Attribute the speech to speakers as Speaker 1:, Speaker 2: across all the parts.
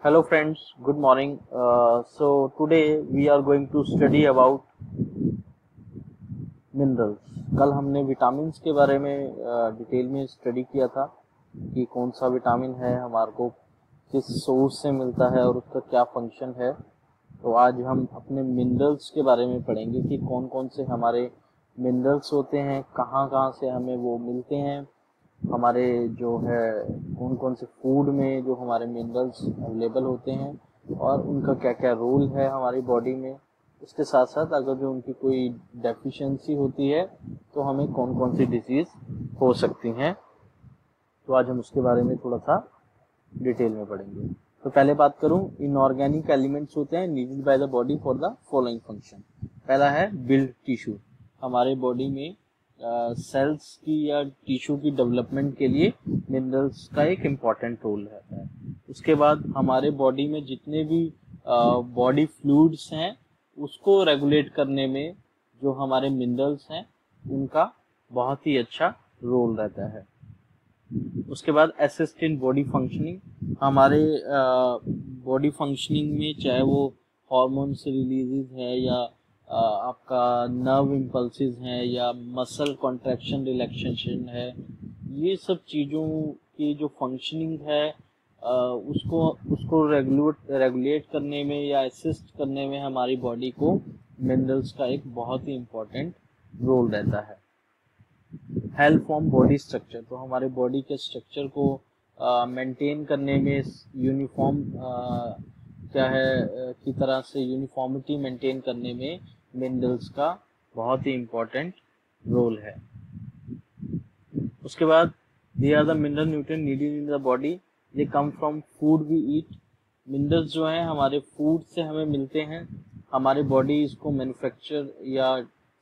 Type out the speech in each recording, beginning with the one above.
Speaker 1: Hello friends, good morning. So today we are going to study about minerals. कल हमने vitamins के बारे में डिटेल में स्टडी किया था कि कौन सा विटामिन है, हमारे को किस सोर्स से मिलता है और उसका क्या फंक्शन है। तो आज हम अपने मिनरल्स के बारे में पढ़ेंगे कि कौन कौन से हमारे मिनरल्स होते हैं, कहाँ कहाँ से हमें वो मिलते हैं, हमारे जो है कौन कौन से फूड में जो हमारे मिनरल्स अवेलेबल होते हैं और उनका क्या क्या रोल है हमारी बॉडी में। इसके साथ साथ अगर जो उनकी कोई डेफिशिएंसी होती है तो हमें कौन कौन सी डिजीज हो सकती हैं। तो आज हम उसके बारे में थोड़ा सा डिटेल में पढ़ेंगे। तो पहले बात करूं, इनऑर्गेनिक एलिमेंट्स होते हैं needed by the body for the following function. पहला है बिल्ड टिश्यू। हमारे बॉडी में सेल्स की या टिश्यू की डेवलपमेंट के लिए मिनरल्स का एक इम्पॉर्टेंट रोल रहता है। उसके बाद हमारे बॉडी में जितने भी बॉडी फ्लूइड्स हैं उसको रेगुलेट करने में जो हमारे मिनरल्स हैं उनका बहुत ही अच्छा रोल रहता है। उसके बाद असिस्ट इन बॉडी फंक्शनिंग। हमारे बॉडी फंक्शनिंग में चाहे वो हॉर्मोन्स रिलीजेस है या आपका नर्व इम्पल्सेस हैं या मसल कॉन्ट्रैक्शन रिलैक्सेशन है, ये सब चीज़ों की जो फंक्शनिंग है उसको उसको रेगुलेट करने में या असिस्ट करने में हमारी बॉडी को मिनरल्स का एक बहुत ही इम्पोर्टेंट रोल रहता है। Help form body structure. तो हमारे बॉडी के स्ट्रक्चर को मेंटेन करने में यूनिफॉर्म क्या है की तरह से यूनिफॉर्मिटी मेंटेन करने में मिनरल्स का बहुत ही इम्पोर्टेंट रोल है। उसके बाद they are the mineral nutrient needed in the body, they come from food we eat. Minerals जो हैं हमारे फूड से हमें मिलते हैं, हमारी बॉडी इसको मैन्युफैक्चर या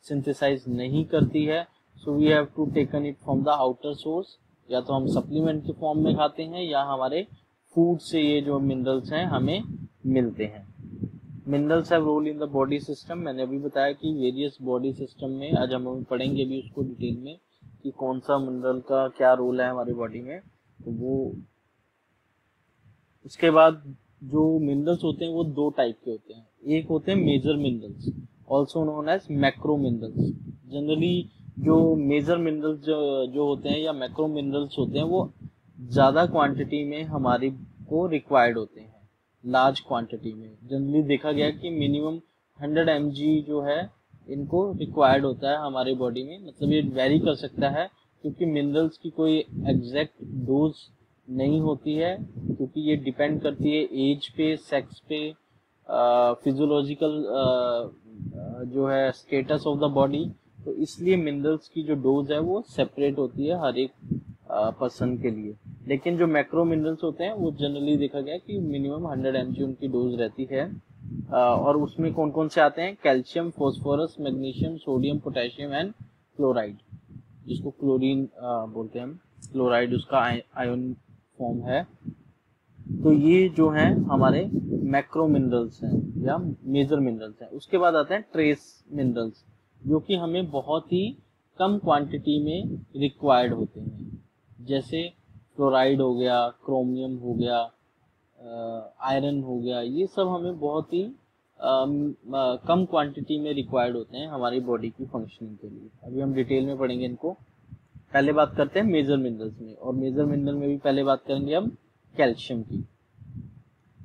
Speaker 1: सिंथेसाइज नहीं करती है, so we have to taken it from the outer source. या तो हम सप्लीमेंट के फॉर्म में खाते हैं या हमारे फूड से ये जो मिनरल्स हैं हमें मिलते हैं। Minerals have role in the body system. मैंने अभी बताया कि वेरियस बॉडी सिस्टम में, आज हम पढ़ेंगे भी उसको डिटेल में कि कौन सा मिनरल का क्या रोल है हमारी बॉडी में। तो वो उसके बाद जो मिनरल्स होते हैं वो दो टाइप के होते हैं। एक होते हैं major minerals, also known as macro minerals. Generally जो मेजर मिनरल्स जो होते हैं या मैक्रो मिनरल्स होते हैं वो ज़्यादा क्वांटिटी में हमारी को रिक्वायर्ड होते हैं, लार्ज क्वांटिटी में। जनरली देखा गया कि मिनिमम 100 mg जो है इनको रिक्वायर्ड होता है हमारे बॉडी में। मतलब ये वेरी कर सकता है क्योंकि मिनरल्स की कोई एग्जैक्ट डोज नहीं होती है, क्योंकि ये डिपेंड करती है एज पे, सेक्स पे, फिजियोलॉजिकल जो है स्टेटस ऑफ द बॉडी। तो इसलिए मिनरल्स की जो डोज है वो सेपरेट होती है हर एक पर्सन के लिए। लेकिन जो मैक्रो मिनरल्स होते हैं वो जनरली देखा गया कि मिनिमम 100 mg उनकी डोज रहती है। और उसमें कौन कौन से आते हैं? Calcium, phosphorus, magnesium, sodium, potassium and chloride, जिसको क्लोरीन बोलते हैं हम। क्लोराइड उसका आयन फॉर्म है। तो ये जो हैं हमारे मैक्रो मिनरल्स हैं या मेजर मिनरल्स हैं। उसके बाद आते हैं ट्रेस मिनरल्स, जो कि हमें बहुत ही कम क्वांटिटी में रिक्वायर्ड होते हैं। जैसे क्लोराइड हो गया, क्रोमियम हो गया, आयरन हो गया, ये सब हमें बहुत ही कम क्वांटिटी में रिक्वायर्ड होते हैं हमारी बॉडी की फंक्शनिंग के लिए। अभी हम डिटेल में पढ़ेंगे इनको। पहले बात करते हैं मेजर मिनरल्स में, और मेजर मिनरल में भी पहले बात करेंगे हम कैल्शियम की।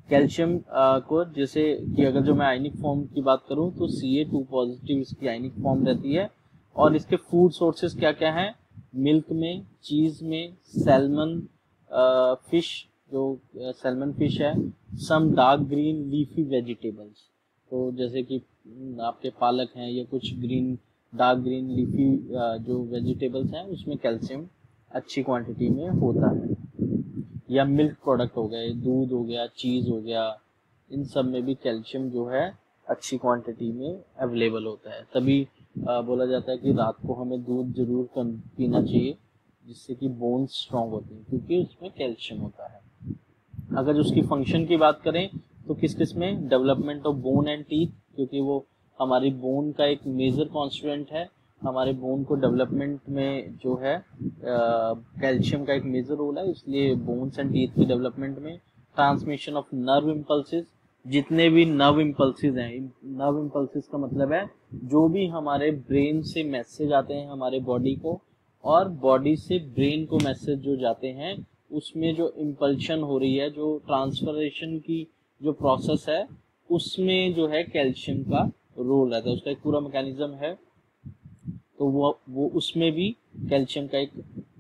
Speaker 1: कैल्शियम को जैसे कि अगर जो मैं आयनिक फॉर्म की बात करूं तो Ca2 पॉजिटिव इसकी आयनिक फॉर्म रहती है। और इसके फूड सोर्सेज क्या क्या हैं? मिल्क में, चीज में, सैल्मन फिश, जो सैल्मन फिश है, some dark green leafy vegetables. तो जैसे कि आपके पालक हैं या कुछ ग्रीन, डार्क ग्रीन लीफी जो वेजिटेबल्स हैं उसमें कैल्शियम अच्छी क्वांटिटी में होता है। या मिल्क प्रोडक्ट हो गए, दूध हो गया, चीज़ हो गया, इन सब में भी कैल्शियम जो है अच्छी क्वांटिटी में अवेलेबल होता है। तभी बोला जाता है कि रात को हमें दूध जरूर पीना चाहिए, जिससे कि बोन्स स्ट्रांग होती हैं, क्योंकि उसमें कैल्शियम होता है। अगर उसकी फंक्शन की बात करें तो किस किस में? Development of bone and teeth, क्योंकि वो हमारी बोन का एक मेजर कॉन्स्टिट्यूएंट है। हमारे बोन को डेवलपमेंट में जो है कैल्शियम का एक मेजर रोल है, इसलिए बोन्स एंड टीथ की डेवलपमेंट में ट्रांसमिशन ऑफ नर्व इम्पल्सेस, जितने भी नर्व इम्पल्सेस हैं, नर्व इम्पल्सेस का मतलब है जो भी हमारे ब्रेन से मैसेज आते हैं हमारे बॉडी को, और बॉडी से ब्रेन को मैसेज जो जाते हैं, उसमें जो इम्पल्शन हो रही है, जो ट्रांसफरेशन की जो प्रोसेस है, उसमें जो है कैल्शियम का रोल रहता है। उसका एक पूरा मैकेनिज्म है, तो वो उसमें भी कैल्शियम का एक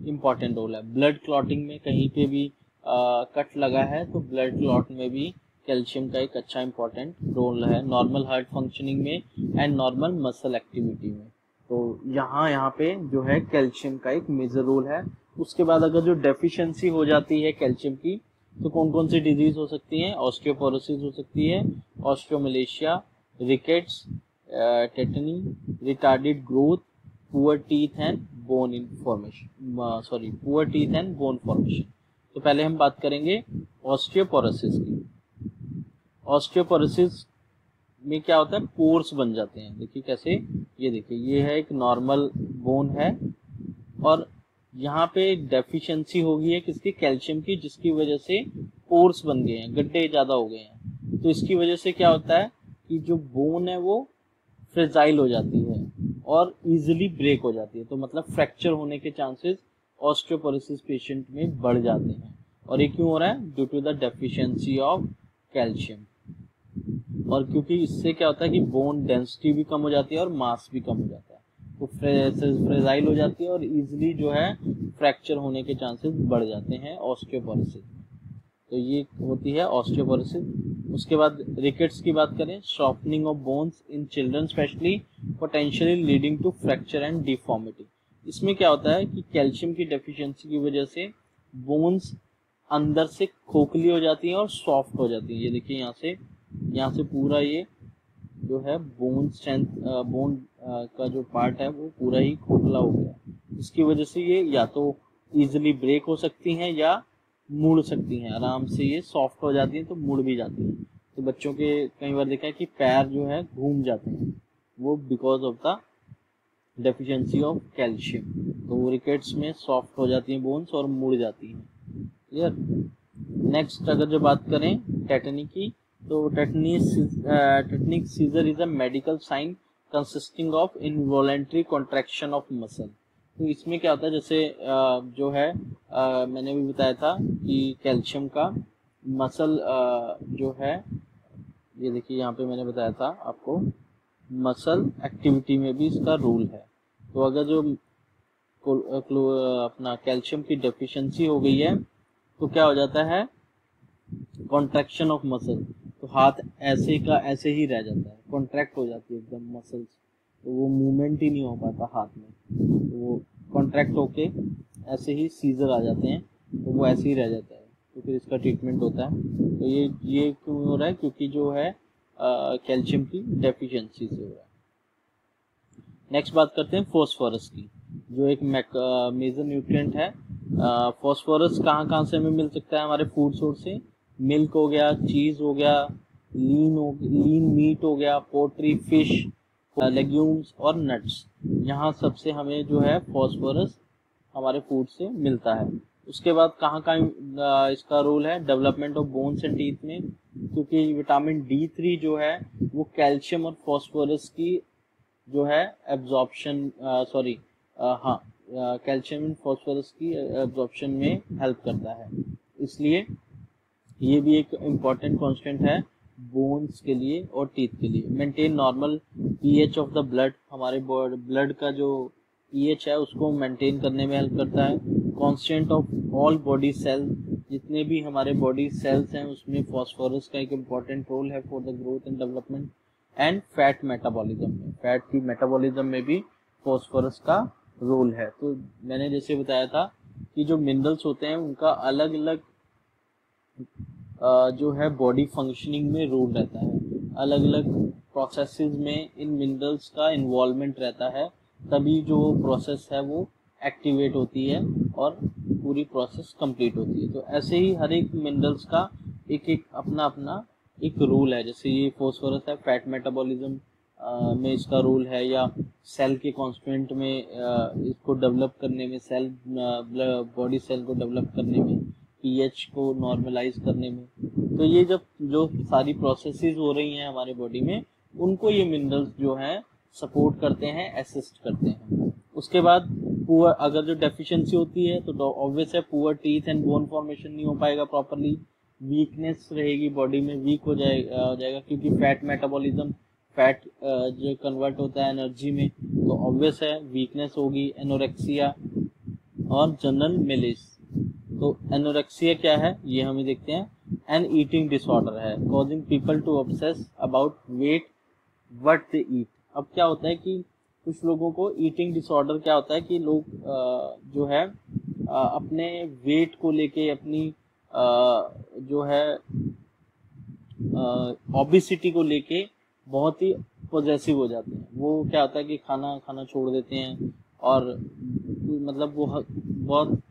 Speaker 1: इम्पॉर्टेंट रोल है। ब्लड क्लॉटिंग में कहीं पे भी कट लगा है तो ब्लड क्लॉट में भी कैल्शियम का एक अच्छा इम्पॉर्टेंट रोल है, नॉर्मल हार्ट फंक्शनिंग में एंड नॉर्मल मसल एक्टिविटी में। तो यहाँ पे जो है कैल्शियम का एक मेजर रोल है। उसके बाद अगर जो डेफिशिएंसी हो जाती है कैल्शियम की, तो कौन कौन सी डिजीज हो सकती है? ऑस्टियोपोरोसिस हो सकती है, osteomalacia, rickets, tetani, retarded growth, poor teeth and bone formation, poor teeth and bone formation. तो पहले हम बात करेंगे ऑस्टियोपोरोसिस की। ऑस्टियोपोरोसिस में क्या होता है? पोर्स बन जाते हैं। देखिए कैसे, ये देखिए, ये है एक नॉर्मल बोन है और यहाँ पे डेफिशिएंसी हो गई है किसकी? कैल्शियम की, जिसकी वजह से पोर्स बन गए हैं, गड्ढे ज्यादा हो गए हैं। तो इसकी वजह से क्या होता है कि जो बोन है वो फ्रेजाइल हो जाती है और इजीली ब्रेक हो जाती है। तो मतलब फ्रैक्चर होने के चांसेस ऑस्टियोपोरोसिस पेशेंट में बढ़ जाते हैं। और ये क्यों हो रहा है? Due to the deficiency of calcium. और क्योंकि इससे क्या होता है कि बोन डेंसिटी भी कम हो जाती है और मास भी कम हो जाता है, तो फ्रेजाइल हो जाती है और इजीली जो है फ्रैक्चर होने के चांसेस बढ़ जाते हैं ऑस्टियोपोरोसिस। तो ये होती है ऑस्टियोपोरोसिस। उसके बाद रिकेट्स की बात करें, softening of bones in children specially, potentially leading to fracture and deformity. इसमें क्या होता है कि कैल्शियम की डेफिशिएंसी की वजह से बोन्स अंदर से खोखली हो जाती हैं और सॉफ्ट हो जाती हैं। ये देखिए यहाँ से पूरा ये जो है बोन स्ट्रेंथ, बोन का जो पार्ट है वो पूरा ही खोखला हो गया। इसकी वजह से ये या तो इजीली ब्रेक हो सकती हैं या मुड़ सकती हैं। आराम से ये सॉफ्ट हो जाती हैं तो मुड़ भी जाती हैं। तो बच्चों के कई बार देखा है कि पैर जो है घूम जाते हैं, वो because of the deficiency of calcium. तो वो रिकेट्स में सॉफ्ट हो जाती हैं बोन्स और मुड़ जाती हैं। क्लियर? नेक्स्ट अगर जो बात करें टेटनी की, तो tetanic seizure is a medical sign consisting of involuntary contraction of muscle. तो इसमें क्या होता है, जैसे जो है मैंने भी बताया था कि कैल्शियम का मसल जो है, ये देखिए यहाँ पे मैंने बताया था आपको, मसल एक्टिविटी में भी इसका रोल है। तो अगर जो अपना कैल्शियम की डेफिशिएंसी हो गई है तो क्या हो जाता है? Contraction of muscle. तो हाथ ऐसे का ऐसे ही रह जाता है, कॉन्ट्रैक्ट हो जाती है एकदम मसल्स, तो वो मूवमेंट ही नहीं हो पाता हाथ में, तो वो कॉन्ट्रैक्ट होके ऐसे ही सीजर आ जाते हैं, तो वो ऐसे ही रह जाता है। तो फिर इसका ट्रीटमेंट होता है। तो ये क्यों हो रहा है? क्योंकि जो है कैल्शियम की डेफिशिएंसी से हो रहा है। नेक्स्ट बात करते हैं फॉस्फोरस की, जो एक मेजर न्यूट्रिएंट है। फॉस्फोरस कहाँ से हमें मिल सकता है? हमारे फूड सोर्स से। मिल्क हो गया, चीज हो गया, लीन मीट हो गया, पोल्ट्री, फिश, लेग्यूम्स और नट्स। यहाँ सबसे हमें जो है फॉस्फोरस हमारे फूड से मिलता है। उसके बाद कहाँ इसका रोल है? Development of bones and teeth में, क्योंकि विटामिन D3 जो है वो कैल्शियम और फॉस्फोरस की जो है एब्जॉर्प्शन कैल्शियम एंड फॉस्फोरस की एब्जॉर्प्शन में हेल्प करता है। इसलिए ये भी एक इम्पॉर्टेंट कांस्टेंट है बोन्स के लिए और टीथ के लिए। Maintain normal pH of the blood, हमारे ब्लड का जो पीएच है उसको मेंटेन करने में हेल्प करता है। Constant of all body cell, जितने भी हमारे बॉडी सेल्स हैं उसमें फॉस्फोरस का एक इम्पॉर्टेंट रोल है for the growth and development. And fat metabolism में, फैट की मेटाबॉलिज्म में भी फॉस्फोरस का रोल है। तो मैंने जैसे बताया था कि जो मिनरल्स होते हैं उनका अलग अलग जो है बॉडी फंक्शनिंग में रोल रहता है, अलग अलग प्रोसेसेस में इन मिनरल्स का इन्वॉल्वमेंट रहता है, तभी जो प्रोसेस है वो एक्टिवेट होती है और पूरी प्रोसेस कंप्लीट होती है। तो ऐसे ही हर एक मिनरल्स का एक अपना अपना एक रोल है। जैसे ये फॉस्फोरस है, फैट मेटाबॉलिज्म में इसका रोल है, या सेल के कॉन्स्टेंट में इसको डेवलप करने में, सेल बॉडी सेल को डेवलप करने में, पीएच को नॉर्मलाइज करने में। तो ये जब जो सारी प्रोसेसेस हो रही हैं हमारे बॉडी में, उनको ये मिनरल्स जो हैं सपोर्ट करते हैं, असिस्ट करते हैं। उसके बाद पुअर, अगर जो डेफिशिएंसी होती है तो ऑब्वियस है poor teeth and bone formation नहीं हो पाएगा प्रॉपरली, वीकनेस रहेगी बॉडी में, वीक हो जाएगा क्योंकि फैट मेटाबॉलिज्म, फैट जो कन्वर्ट होता है एनर्जी में, तो ऑब्वियस है वीकनेस होगी। एनोरेक्सिया और जनरल मेलेस। तो एनोरेक्सिया क्या है ये हमें देखते हैं, एन ईटिंग डिसऑर्डर है causing people to obsess about weight what they eat. अब क्या होता है कि कुछ लोगों को ईटिंग डिसऑर्डर क्या होता है कि लोग जो है अपने वेट को लेके, अपनी जो है ओबेसिटी को लेके बहुत ही पॉजेसिव हो जाते हैं। वो क्या होता है कि खाना खाना छोड़ देते हैं और मतलब वो बहुत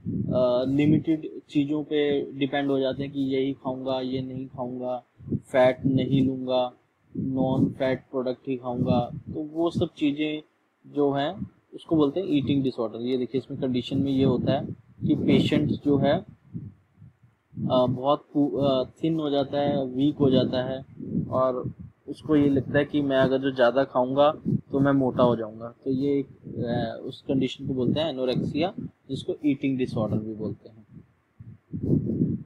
Speaker 1: लिमिटेड चीज़ों पे डिपेंड हो जाते हैं कि यही खाऊंगा, ये नहीं खाऊंगा, फैट नहीं लूँगा, नॉन फैट प्रोडक्ट ही खाऊंगा। तो वो सब चीज़ें जो हैं उसको बोलते हैं ईटिंग डिसऑर्डर। ये देखिए इसमें कंडीशन में ये होता है कि पेशेंट जो है बहुत थिन हो जाता है, वीक हो जाता है और उसको ये लगता है कि मैं अगर जो ज़्यादा खाऊंगा तो मैं मोटा हो जाऊंगा। तो ये उस कंडीशन को बोलते हैं एनोरेक्सिया, जिसको ईटिंग डिसऑर्डर भी बोलते हैं।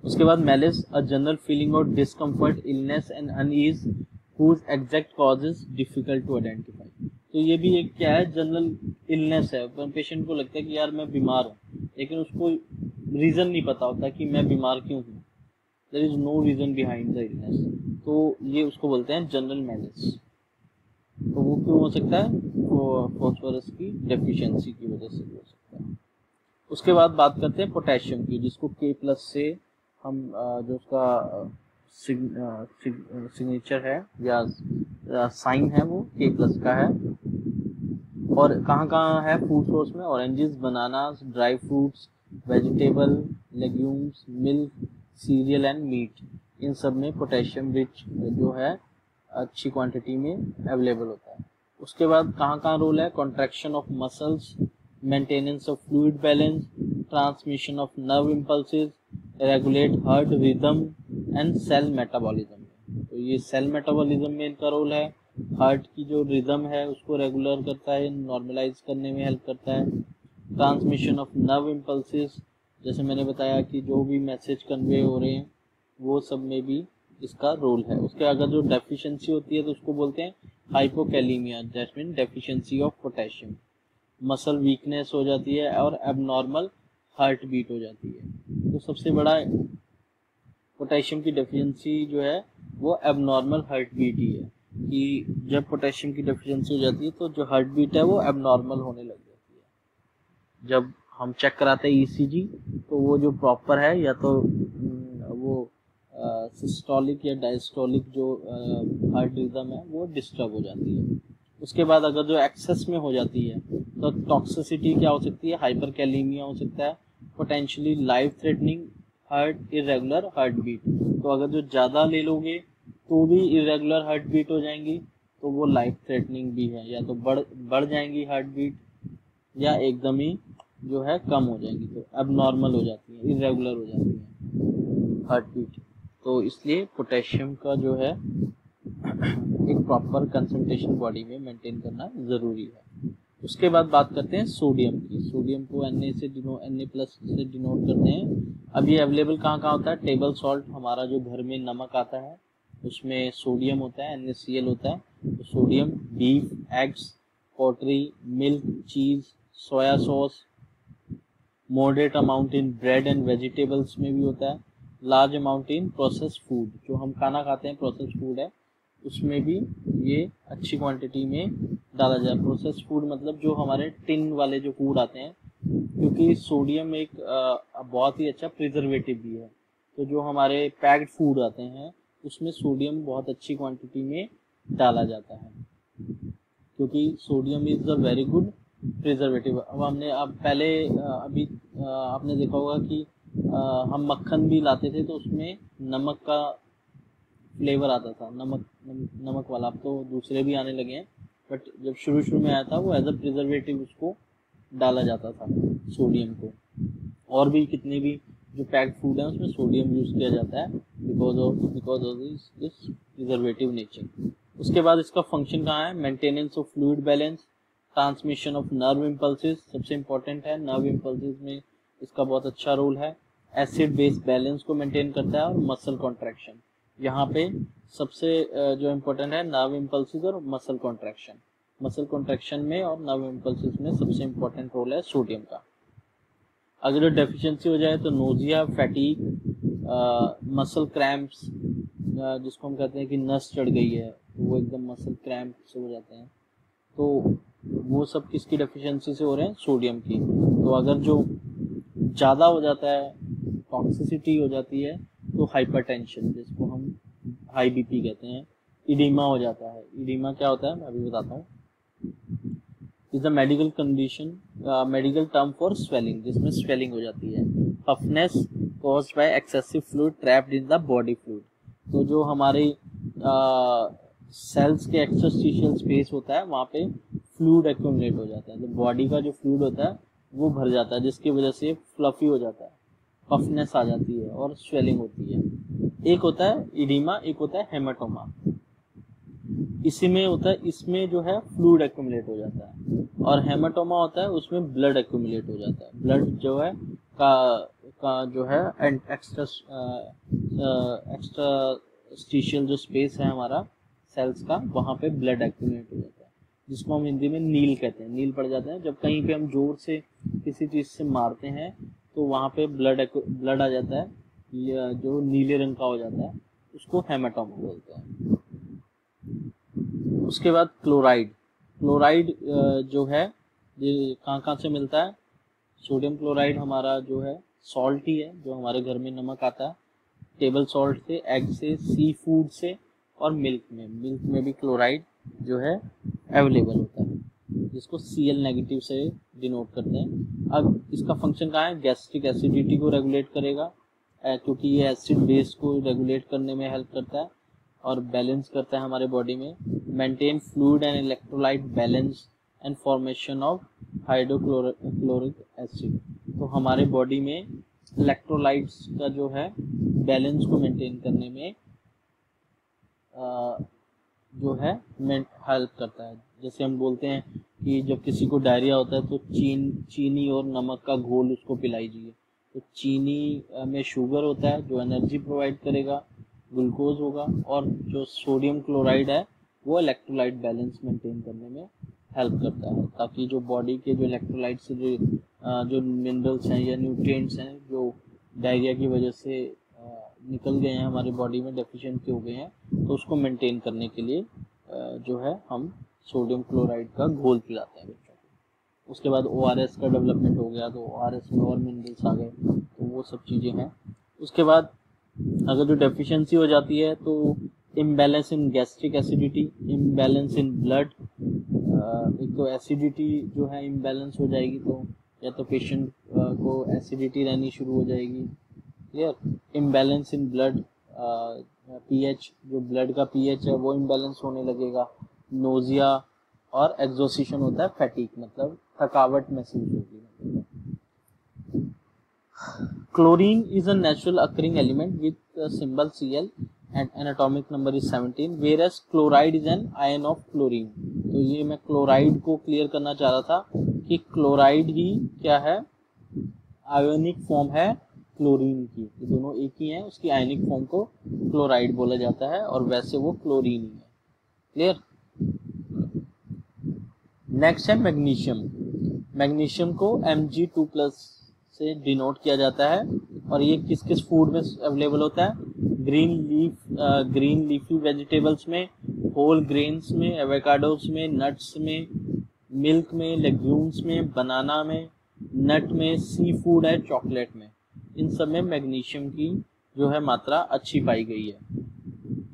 Speaker 1: उसके बाद malice, a general feeling of discomfort, illness and unease whose exact cause is difficult to identify। तो ये भी एक क्या है, जनरल इलनेस है। पेशेंट को लगता है कि यार मैं बीमार हूँ, लेकिन उसको रीज़न नहीं पता होता कि मैं बीमार क्यों हूँ, there is no reason behind the illness. तो ये उसको बोलते हैं जनरल मैलिस। तो वो क्यों हो सकता है, फॉस्फोरस की डेफिशिएंसी की वजह से हो सकता है। उसके बाद बात करते हैं पोटेशियम की, जिसको K+ से हम जो उसका सिग्नेचर है या साइन है वो K+ का है। और कहाँ कहाँ है फूड सोर्स में, oranges, bananas, dry fruits, vegetable, legumes, milk, cereal and meat, इन सब में पोटेशियम रिच जो है अच्छी क्वांटिटी में अवेलेबल होता है। उसके बाद कहाँ कहाँ रोल है, contraction of muscles, maintenance of fluid balance, transmission of nerve impulses, regulate heart rhythm and cell metabolism. तो ये सेल मेटाबॉलिज्म में इनका रोल है। हार्ट की जो रिदम है उसको रेगुलर करता है, नॉर्मलाइज करने में हेल्प करता है। ट्रांसमिशन ऑफ नर्व इम्पल्सेस, जैसे मैंने बताया कि जो भी मैसेज कन्वे हो रहे हैं वो सब में भी इसका रोल है। उसके अगर जो डेफिशिएंसी होती है तो उसको बोलते हैं hypokalaemia, that mean deficiency of potassium. Muscle weakness हो जाती है और एबनॉर्मल हार्ट बीट हो जाती है। तो सबसे बड़ा पोटेशियम की डेफिशिएंसी जो है वो एबनॉर्मल हार्ट बीट ही है, कि जब पोटेशियम की डेफिशिएंसी हो जाती है तो जो हार्ट बीट है वो एबनॉर्मल होने लग जाती है। जब हम चेक कराते हैं ECG तो वो जो प्रॉपर है, या तो वो सिस्टोलिक या डायस्टोलिक जो हार्ट रिदम है वो डिस्टर्ब हो जाती है। उसके बाद अगर जो एक्सेस में हो जाती है तो टॉक्सिसिटी क्या हो सकती है, हाइपरकैलीमिया हो सकता है, potentially life threatening heart irregular heart beat. तो अगर जो ज़्यादा ले लोगे तो भी इरेगुलर हार्ट बीट हो जाएंगी, तो वो लाइफ थ्रेटनिंग भी है, या तो बढ़ जाएंगी हार्ट बीट या एकदम ही जो है कम हो जाएंगी, तो एबनॉर्मल हो जाती है, इरेगुलर हो जाती है हार्ट बीट। तो इसलिए पोटेशियम का जो है एक प्रॉपर कंसंट्रेशन बॉडी में मेंटेन करना ज़रूरी है। उसके बाद बात करते हैं सोडियम की। सोडियम को Na से Na+ से डिनोट करते हैं। अब ये अवेलेबल कहाँ कहाँ होता है, टेबल सॉल्ट, हमारा जो घर में नमक आता है उसमें सोडियम होता है, NaCl होता है। तो sodium beef, eggs, poultry, milk, cheese, soya sauce, moderate amount in bread and vegetables में भी होता है। Large amount in process food, जो हम खाना खाते हैं प्रोसेस फूड है, उसमें भी ये अच्छी क्वांटिटी में डाला जाए। प्रोसेस फूड मतलब जो हमारे टिन वाले जो फूड आते हैं, क्योंकि सोडियम एक बहुत ही अच्छा प्रिजर्वेटिव भी है। तो जो हमारे पैक्ड फूड आते हैं उसमें सोडियम बहुत अच्छी क्वांटिटी में डाला जाता है, क्योंकि sodium is a very good preservative. अब पहले अभी आपने देखा होगा कि हम मक्खन भी लाते थे तो उसमें नमक का फ्लेवर आता था, नमक वाला। अब तो दूसरे भी आने लगे हैं, बट जब शुरू में आया था वो एज अ प्रिजर्वेटिव उसको डाला जाता था सोडियम को। और भी कितने भी जो पैक्ड फूड है उसमें सोडियम यूज किया जाता है because of this preservative nature. उसके बाद इसका फंक्शन कहाँ है, maintenance of fluid balance, transmission of nerve impulses, सबसे इंपॉर्टेंट है नर्व इम्पल्सेस में इसका बहुत अच्छा रोल है। एसिड बेस बैलेंस को मेंटेन करता है और मसल कॉन्ट्रैक्शन, यहाँ पे सबसे जो इम्पोर्टेंट है नर्व इम्पल्सेस और मसल कॉन्ट्रैक्शन। मसल कॉन्ट्रैक्शन में और नर्व इम्पल्सेस में सबसे इम्पोर्टेंट रोल है सोडियम का। अगर डेफिशिएंसी हो जाए तो नोजिया, फैटीग, मसल क्रैम्प्स, जिसको हम कहते हैं कि नस चढ़ गई है तो वो एकदम मसल क्रैम्प से हो जाते हैं, तो वो सब किसकी डेफिशिएंसी से हो रहे हैं, सोडियम की। तो अगर जो ज़्यादा हो जाता है, टॉक्सिसिटी हो जाती है, तो हाइपरटेंशन जिसको हम हाई बीपी कहते हैं, इडीमा हो जाता है। इडीमा क्या होता है मैं अभी बताता हूँ। Is the medical condition, medical term for swelling, जिसमें स्वेलिंग हो जाती है। Puffiness caused by excessive fluid trapped in the body fluid, तो जो हमारे सेल्स के एक्स्ट्रास्टिशियल स्पेस होता है वहाँ पे फ्लूइड एक्यूमुलेट हो जाता है, तो बॉडी का जो फ्लूइड होता है वो भर जाता है, जिसकी वजह से फ्लफी हो जाता है, पफनेस आ जाती है और स्वेलिंग होती है। एक होता है इडीमा, एक होता है हेमाटोमा। इसी में होता है, इसमें जो है फ्लूइड एक्यूमुलेट हो जाता है, और हेमाटोमा होता है उसमें ब्लड एक्यूमुलेट हो जाता है। ब्लड जो है का जो है एक्स्ट्रास्टिशियल जो स्पेस है हमारा सेल्स का, वहाँ पे ब्लड एक्यूमुलेट हो जाता है, जिसको हम हिंदी में नील कहते हैं। नील पड़ जाते हैं जब कहीं पे हम जोर से किसी चीज़ से मारते हैं तो वहाँ पे ब्लड आ जाता है, जो नीले रंग का हो जाता है, उसको हेमाटोमा बोलते हैं। उसके बाद क्लोराइड। क्लोराइड जो है ये कहाँ से मिलता है, सोडियम क्लोराइड हमारा जो है सॉल्ट ही है, जो हमारे घर में नमक आता है, टेबल सॉल्ट से, एग से, सी फूड से और मिल्क में भी क्लोराइड जो है अवेलेबल होता है, जिसको Cl नेगेटिव से डिनोट करते हैं। अब इसका फंक्शन कहाँ है, गैस्ट्रिक एसिडिटी को रेगुलेट करेगा, क्योंकि ये एसिड बेस को रेगुलेट करने में हेल्प करता है और बैलेंस करता है हमारे बॉडी में। Maintain fluid and electrolyte balance and formation of hydrochloric acid, तो हमारे बॉडी में इलेक्ट्रोलाइट्स का जो है बैलेंस को मेंटेन करने में जो है हेल्प करता है। जैसे हम बोलते हैं कि जब किसी को डायरिया होता है तो चीनी और नमक का घोल उसको पिलाइए, तो चीनी में शुगर होता है जो एनर्जी प्रोवाइड करेगा, ग्लूकोज होगा, और जो सोडियम क्लोराइड है वो इलेक्ट्रोलाइट बैलेंस मेंटेन करने में हेल्प करता है, ताकि जो बॉडी के जो इलेक्ट्रोलाइट्स जो मिनरल्स हैं या न्यूट्रिएंट्स हैं जो डायरिया की वजह से निकल गए हैं हमारे बॉडी में, डेफिशिएंसी हो गए हैं, तो उसको मेंटेन करने के लिए जो है हम सोडियम क्लोराइड का घोल पिलाते हैं बच्चों को। उसके बाद ORS का डेवलपमेंट हो गया, तो ORS में और मिनरल्स आ गए, तो वो सब चीज़ें हैं। उसके बाद अगर जो डेफिशिएंसी हो जाती है तो imbalance in gastric acidity, imbalance in blood, एक तो एसिडिटी जो है इम्बैलेंस हो जाएगी, तो या तो पेशेंट को एसिडिटी रहनी शुरू हो जाएगी, clear. Imbalance in blood, pH, जो ब्लड का पीएच है वो इम्बैलेंस होने लगेगा। नोजिया और एक्सोसिएशन होता है, फैटीग मतलब थकावट महसूस होगी। Chlorine is a natural occurring element with a symbol Cl and an atomic number is 17, whereas chloride is an ion of chlorine। तो ये मैं क्लोराइड को क्लियर करना चाह रहा था कि क्लोराइड ही क्या है, आयोनिक फॉर्म है क्लोरीन की, ये दोनों एक ही हैं, उसकी आयोनिक फॉर्म को क्लोराइड बोला जाता है और वैसे वो क्लोरीन ही है, क्लियर। नेक्स्ट है मैग्नीशियम। मैग्नीशियम को Mg2+ से डिनोट किया जाता है, और ये किस किस फूड में अवेलेबल होता है, ग्रीन लीफी वेजिटेबल्स में, होल ग्रेन्स में, एवोकाडोस में, नट्स में, मिल्क में, लेग्यूम्स में, बनाना में, नट में, सी फूड है, चॉकलेट में, इन सब में मैग्नीशियम की जो है मात्रा अच्छी पाई गई है।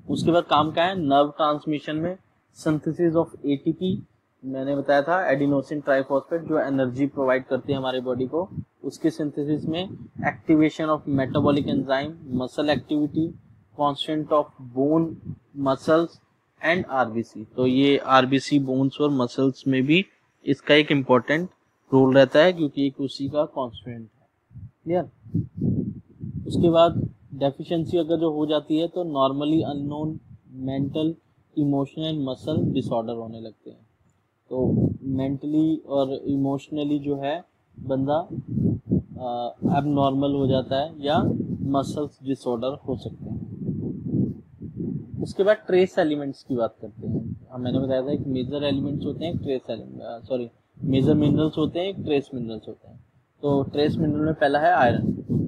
Speaker 1: उसके बाद काम का है नर्व ट्रांसमिशन में, सिंथेसिस ऑफ ATP, मैंने बताया था एडिनोसिन ट्राइफॉस्फेट जो एनर्जी प्रोवाइड करती है हमारे बॉडी को, उसके सिंथेसिस में activation of metabolic enzyme, muscle activity, constant of bone muscles and RBC। तो ये RBC बोन्स और मसल्स में भी इसका एक इम्पोर्टेंट रोल रहता है, क्योंकि एक उसी का कांस्टेंट है, क्लियर। उसके बाद डेफिशिएंसी अगर जो हो जाती है तो normally unknown mental emotional and muscle disorder होने लगते हैं। तो मेंटली और इमोशनली जो है बंदा एबनॉर्मल हो जाता है या मसल्स डिसऑर्डर हो सकते हैं। उसके बाद ट्रेस एलिमेंट्स की बात करते हैं। मैंने बताया था एक मेजर एलिमेंट्स होते हैं, trace element sorry major minerals होते हैं, एक ट्रेस मिनरल्स होते हैं। तो ट्रेस मिनरल में पहला है आयरन।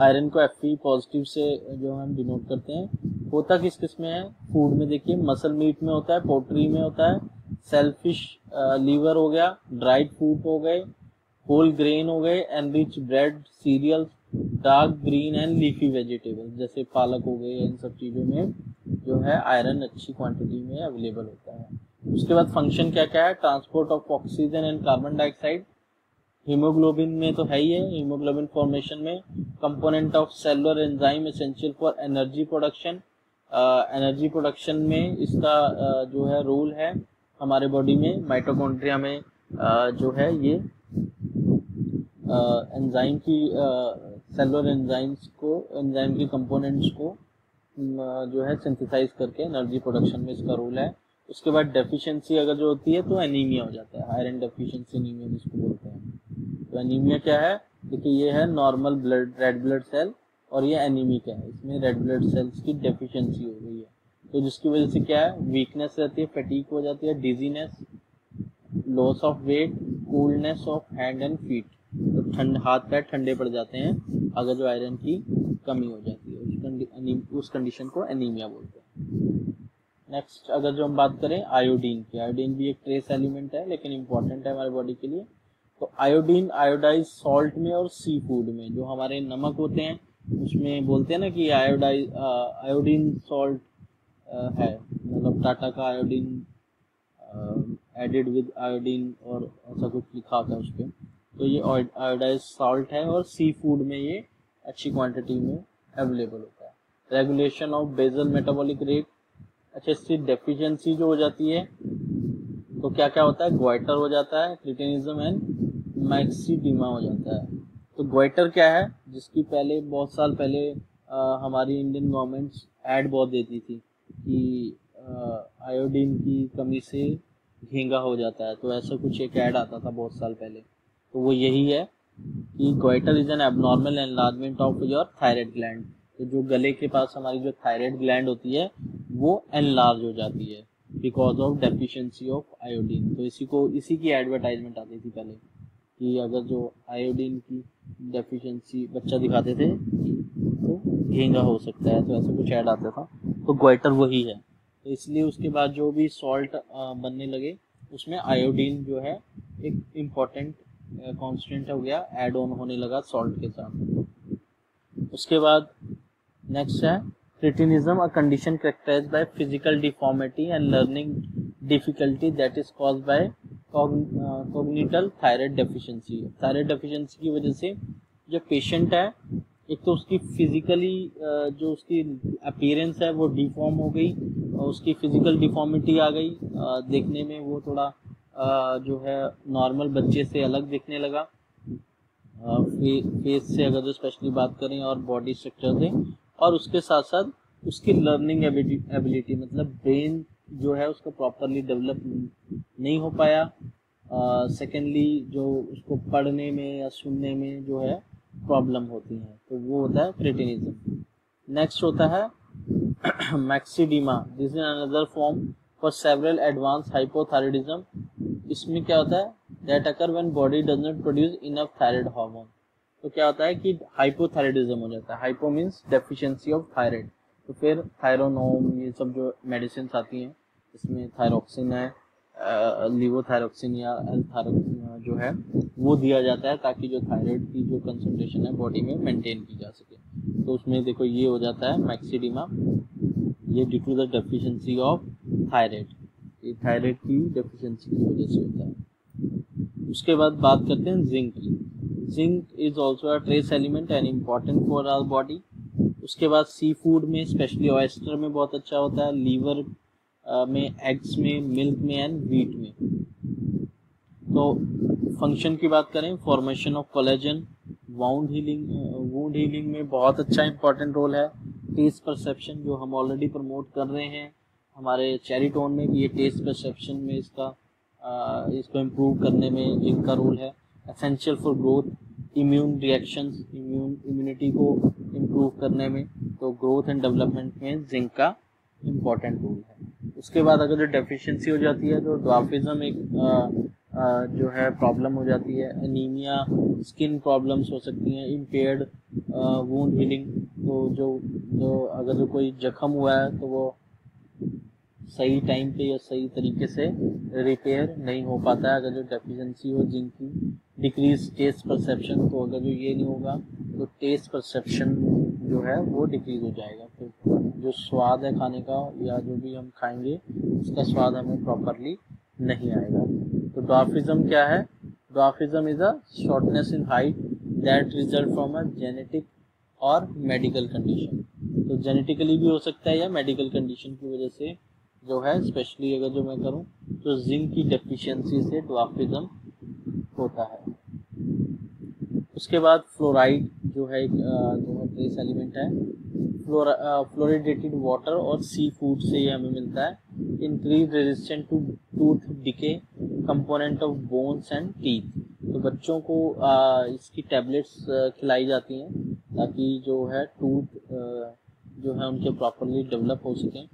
Speaker 1: आयरन को Fe पॉजिटिव से जो हम डिनोट करते हैं। होता किस किस में है? फूड में देखिए, मसल मीट में होता है, पोल्ट्री में होता है, सेलफिश लीवर हो गया, ड्राइड फ्रूट हो गए, होल ग्रेन हो गए, enrich bread, cereal, dark green and leafy vegetable जैसे पालक हो गए। इन सब चीज़ों में जो है आयरन अच्छी क्वांटिटी में अवेलेबल होता है। उसके बाद फंक्शन क्या क्या है? Transport of oxygen and carbon dioxide. Haemoglobin में तो है ही है, हीमोग्लोबिन फॉर्मेशन में। Component of cellular enzyme essential for energy production. Energy production में इसका जो है रोल है हमारे बॉडी में। माइटोकॉन्ड्रिया में जो है ये एंजाइम की सेलुलर एंजाइम्स को, एंजाइम के कंपोनेंट्स को जो है सिंथेसाइज करके एनर्जी प्रोडक्शन में इसका रोल है। उसके बाद डेफिशिएंसी अगर जो होती है तो एनीमिया हो जाता है, आयरन डेफिशिएंसी एनीमिया जिसको बोलते हैं। तो एनीमिया क्या है? देखिए ये है normal blood, red blood cell, और ये एनीमिक है, इसमें रेड ब्लड सेल्स की डेफिशिएंसी हो गई है। तो जिसकी वजह से क्या है? वीकनेस रहती है, फटीग हो जाती है, dizziness, loss of weight, coldness of hand and feet. तो हाथ पैर ठंडे पड़ जाते हैं अगर जो आयरन की कमी हो जाती है, उस कंडीशन को एनीमिया बोलते हैं। नेक्स्ट अगर जो हम बात करें आयोडीन की, आयोडीन भी एक ट्रेस एलिमेंट है लेकिन इंपॉर्टेंट है हमारे बॉडी के लिए। तो आयोडीन आयोडाइज सॉल्ट में और सी फूड में, जो हमारे नमक होते हैं उसमें बोलते हैं ना कि आयोडीन सॉल्ट है, मतलब टाटा का आयोडीन एडेड विद आयोडीन और ऐसा कुछ लिखा होता है उस पर। तो ये आयोडाइज सॉल्ट है और सी फूड में ये अच्छी क्वांटिटी में अवेलेबल होता है। Regulation of basal metabolic rate. अच्छा, इसकी डेफिशिएंसी जो हो जाती है तो क्या क्या होता है? ग्वाइटर हो जाता है, क्रिटिनिज्म एंड मैक्सिडीमा हो जाता है। तो ग्वाइटर क्या है? जिसकी पहले बहुत साल पहले हमारी इंडियन गवर्नमेंट्स ऐड बहुत देती थी कि आयोडीन की कमी से घेंगा हो जाता है, तो ऐसा कुछ एक ऐड आता था बहुत साल पहले। तो वो यही है कि goitre is an abnormal enlargement of your thyroid gland. तो जो गले के पास हमारी जो थायराइड ग्लैंड होती है वो एनलार्ज हो जाती है because of deficiency of iodine. तो इसी की एडवर्टाइजमेंट आती थी पहले कि अगर जो आयोडीन की डेफिशिएंसी बच्चा दिखाते थे तो घेंगा हो सकता है, तो ऐसा कुछ ऐड आता था। तो ग्वाइटर वही है। तो इसलिए उसके बाद जो भी सॉल्ट बनने लगे उसमें आयोडीन जो है एक इम्पॉर्टेंट कांस्टेंट हो गया, ऐड ऑन होने लगा सॉल्ट के साथ। उसके बाद नेक्स्ट है cretinism, a condition characterized by physical deformity and learning difficulty that is caused by congenital thyroid deficiency. Thyroid deficiency की वजह से जो पेशेंट है, एक तो उसकी फिजिकली जो उसकी अपीयरेंस है वो डिफॉर्म हो गई, और उसकी फिजिकल डिफॉर्मिटी आ गई, देखने में वो थोड़ा जो है नॉर्मल बच्चे से अलग दिखने लगा, फेस से अगर जो स्पेशली बात करें और बॉडी स्ट्रक्चर से। और उसके साथ साथ उसकी लर्निंग एबिलिटी मतलब ब्रेन जो है उसका प्रॉपरली डेवलप नहीं हो पाया। सेकेंडली जो उसको पढ़ने में या सुनने में जो है प्रॉब्लम होती है, तो वो होता है क्रिटिनिज्म। नेक्स्ट होता है myxedema, this is another form for several advance hypothyroidism. इसमें क्या होता है? That occur when body does not produce enough thyroid hormone. तो क्या होता है कि हाइपोथायराइडिज्म हो जाता है। Hypo means deficiency of thyroid. तो फिर थायरोनोम, ये सब जो मेडिसिन आती हैं इसमें थायरोक्सिन है, लिवोथायरोक्सिन या एल-थायरोक्सिन जो है वो दिया जाता है ताकि जो थायराइड की जो कंसंट्रेशन है बॉडी में मेंटेन की जा सके। तो उसमें देखो ये हो जाता है मैक्सिडीमा, ये due to the deficiency of thyroid, ये थायराइड की डेफिशिएंसी की वजह से होता है। उसके बाद बात करते हैं जिंक की। Zinc is also a trace element and important for our body. उसके बाद सी फूड में स्पेशली ऑयस्टर में बहुत अच्छा होता है, लीवर में, एग्स में, मिल्क में एंड व्हीट में। तो फंक्शन की बात करें, formation of collagen, wound wound healing में बहुत अच्छा इंपॉर्टेंट रोल है। टेस्ट परसेप्शन जो हम ऑलरेडी प्रमोट कर रहे हैं हमारे चेरी टोन में भी, ये टेस्ट परसेप्शन में इसको इम्प्रूव करने में जिंक का रोल है। Essential for growth, immune reactions, immunity को इम्प्रूव करने में, तो ग्रोथ एंड डेवलपमेंट में जिंक का इम्पॉर्टेंट रोल है। उसके बाद अगर जो डेफिशिएंसी हो जाती है तो ड्वार्फिज्म एक जो है प्रॉब्लम हो जाती है। एनीमिया, स्किन प्रॉब्लम्स हो सकती हैं, इम्पेयर्ड वुंड हीलिंग, तो जो अगर जो कोई जख्म हुआ है तो वो सही टाइम पे या सही तरीके से रिपेयर नहीं हो पाता है अगर जो डेफिशिएंसी हो जिंक की। डिक्रीज टेस्ट परसेप्शन, तो अगर जो ये नहीं होगा तो टेस्ट परसेप्शन जो है वो डिक्रीज हो जाएगा, तो जो स्वाद है खाने का या जो भी हम खाएंगे उसका स्वाद हमें प्रॉपरली नहीं आएगा। तो ड्वार्फिज्म क्या है? Dwarfism is a shortness in height that result from a genetic और मेडिकल कंडीशन। तो जेनेटिकली भी हो सकता है या मेडिकल कंडीशन की वजह से जो है, स्पेशली अगर जो मैं करूं तो जिंक की डेफिशिएंसी से ड्वार्फिज्म होता है। उसके बाद फ्लोराइड जो है ट्रेस एलिमेंट है। फ्लोरिडेटेड वाटर और सी फूड से ये हमें मिलता है। Increase resistant to tooth decay, component of bones and teeth. तो बच्चों को इसकी टैबलेट्स खिलाई जाती हैं ताकि जो है टूथ जो है उनके प्रॉपरली डेवलप हो सकें।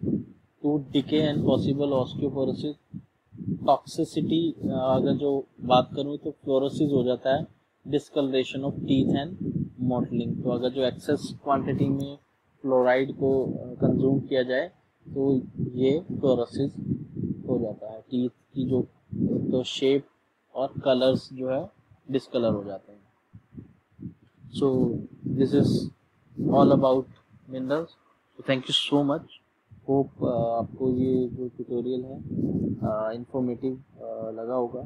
Speaker 1: Tooth decay and possible osteoporosis. Toxicity अगर जो बात करूँ तो फ्लोरोसिस हो जाता है, discolouration of teeth and mottling. तो अगर जो एक्सेस क्वांटिटी में फ्लोराइड को कंज्यूम किया जाए तो ये फ्लोरोसिस हो जाता है, टीथ की जो तो शेप और कलर्स जो है डिस्कलर हो जाते हैं। So this is all about minerals. Thank you so much. Hope आपको ये जो ट्यूटोरियल है इंफॉर्मेटिव लगा होगा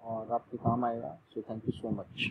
Speaker 1: और आपके काम आएगा। So thank you so much.